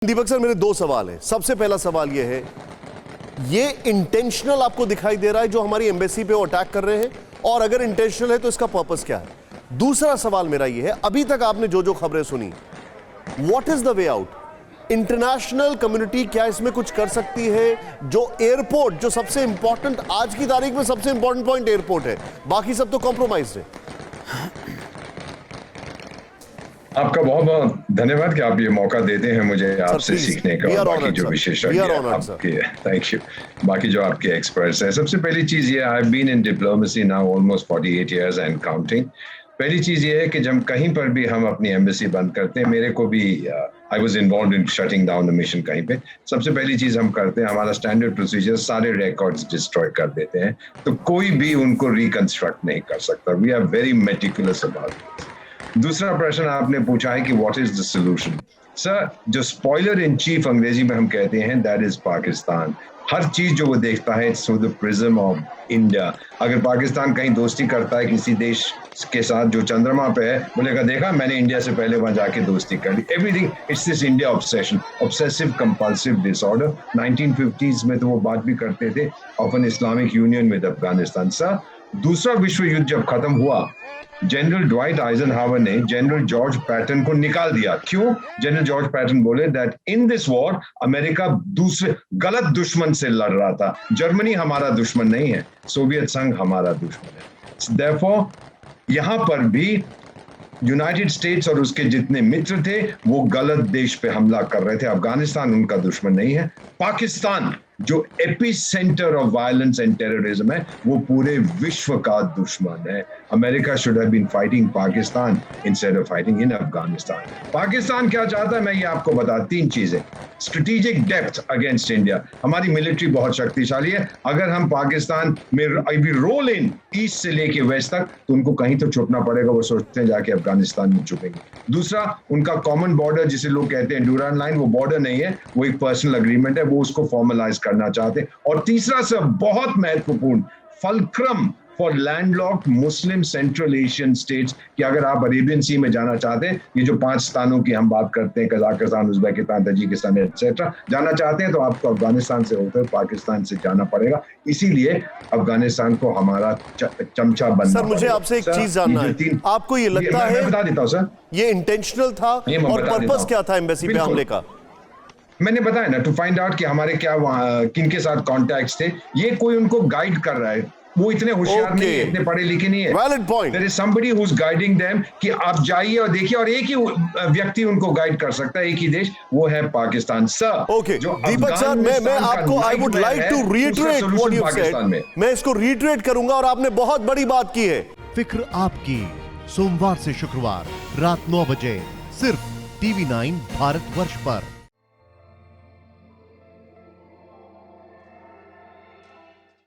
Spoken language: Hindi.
दीपक सर, मेरे दो सवाल हैं। सबसे पहला सवाल यह है, ये इंटेंशनल आपको दिखाई दे रहा है जो हमारी एम्बेसी पे वो अटैक कर रहे हैं? और अगर इंटेंशनल है तो इसका पर्पस क्या है? दूसरा सवाल मेरा ये है, अभी तक आपने जो जो खबरें सुनी, what is the way out? International community क्या इसमें कुछ कर सकती है? जो एयरपोर्ट, जो सबसे इंपॉर्टेंट आज की तारीख में सबसे इंपॉर्टेंट पॉइंट एयरपोर्ट है, बाकी सब तो कॉम्प्रोमाइज है। आपका बहुत बहुत धन्यवाद कि आप ये मौका देते हैं मुझे आपसे सीखने का। और बाकी जो विशेषज्ञ आपके, थैंक यू, बाकी जो आपके एक्सपर्ट्स हैं। सबसे पहली चीज ये, I have been in diplomacy now almost 48 years and counting. पहली चीज ये है कि जब कहीं पर भी हम अपनी एम्बेसी बंद करते हैं, मेरे को भी I was involved in shutting down the mission कहीं पे, सबसे पहली चीज हम करते हैं, हमारा स्टैंडर्ड प्रोसीजर सारे रिकॉर्ड्स डिस्ट्रॉय कर देते हैं, तो कोई भी उनको रिकंस्ट्रक्ट नहीं कर सकता। We are very meticulous about this. दूसरा प्रश्न आपने पूछा है कि what is the solution. Sir, जो स्पॉइलर इन चीफ अंग्रेजी में हम कहते हैं, दैट इज पाकिस्तान। हर चीज जो वो देखता है through the prism of India. अगर पाकिस्तान कहीं दोस्ती करता है किसी देश के साथ जो चंद्रमा पे है, बोलेगा देखा मैंने इंडिया से पहले वहां जाके दोस्ती कर ली। Everything it's this India obsession, obsessive compulsive disorder. 1950s में तो वो बात भी करते थे of an Islamic union with Afghanistan. Sir, दूसरा विश्व युद्ध जब खत्म हुआ, जनरल ड्वाइट आइजनहावर ने जनरल जॉर्ज पैटन को निकाल दिया। क्यों? जनरल जॉर्ज पैटन बोले that in this war America दूसरे गलत दुश्मन से लड़ रहा था। जर्मनी हमारा दुश्मन नहीं है, सोवियत संघ हमारा दुश्मन है। देयरफॉर यहां पर भी यूनाइटेड स्टेट्स और उसके जितने मित्र थे वो गलत देश पे हमला कर रहे थे। अफगानिस्तान उनका दुश्मन नहीं है। पाकिस्तान जो epicentre of violence and terrorism है, वो पूरे विश्व का दुश्मन है। America should have been fighting Pakistan instead of fighting in Afghanistan. Pakistan क्या चाहता है मैं ये आपको बता, तीन चीजें। स्ट्रेटेजिक डेप्थ अगेंस्ट इंडिया, हमारी मिलिट्री बहुत शक्तिशाली है। अगर हम पाकिस्तान में रोल इन ईस्ट से लेके वेस्ट तक, तो उनको कहीं तो छुपना पड़ेगा। वो सोचते हैं जाके अफगानिस्तान में छुपेंगे। दूसरा, उनका कॉमन बॉर्डर जिसे लोग कहते हैं ड्यूरांड लाइन, वो बॉर्डर नहीं है, वो एक पर्सनल अग्रीमेंट है, वो उसको फॉर्मलाइज करना चाहते हैं। और तीसरा सब बहुत महत्वपूर्ण, fulcrum for landlocked Muslim central Asian states, कि अगर आप अरेबियन सी में जाना चाहते हैं, ये जो 5 स्थानों की हम बात करते हैं, कजाकिस्तान, उज्बेकिस्तान, तजिकिस्तान एटसेट्रा, जाना चाहते हैं तो आपको अफगानिस्तान से होकर पाकिस्तान से जाना पड़ेगा। इसीलिए अफगानिस्तान को हमारा चमचा बनना। सर, मुझे आपसे एक चीज जानना है, आपको ये लगता है, बता देता हूं सर, ये इंटेंशनल था और पर्पस क्या था एम्बेसी पे हमले का? मैंने बताया ना, टू फाइंड आउट कि हमारे क्या किनके साथ कॉन्टैक्ट्स थे। ये कोई उनको गाइड कर रहा है, वो इतने होशियार नहीं है, इतने पढ़े लिखे नहीं है। Valid point. There is somebody who is guiding them कि आप जाइए और देखिए, और एक ही व्यक्ति उनको गाइड कर सकता है, एक ही देश, वो है Pakistan. Sir, okay Deepak sir, मैं आपको I would like to reiterate what you said. मैं इसको रीइटरेट करूंगा और आपने बहुत बड़ी बात की है। फिक्र आपकी, सोमवार से शुक्रवार रात 9 बजे सिर्फ TV9 भारतवर्ष पर।